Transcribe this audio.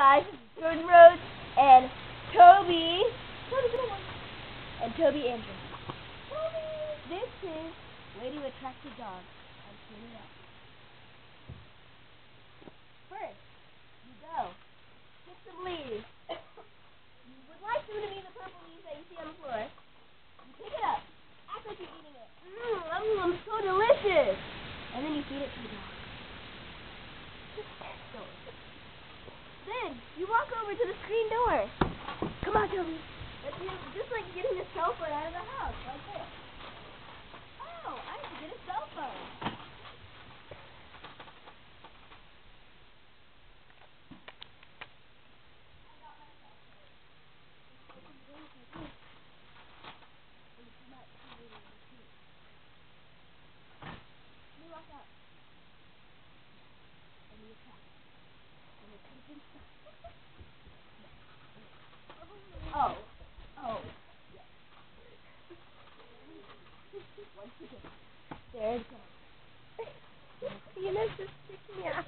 guys, this is Jordan Rhodes and Toby. And Toby Andrews. This is Way to Attract a Dog on Tuning Up. First, you go. Get some leaves. You would like them to be the purple leaves that you see on the floor. You pick it up. Act like you're eating it. So delicious. And then you feed it to the dog. Then you walk over to the screen door. Come on, Toby. That's just like getting a cell phone out of the house, like this. Oh, I have to get a cell phone. You walk out. And you try. And you put it inside. Oh. Yes. Once again. There it goes. You know, just sticking out.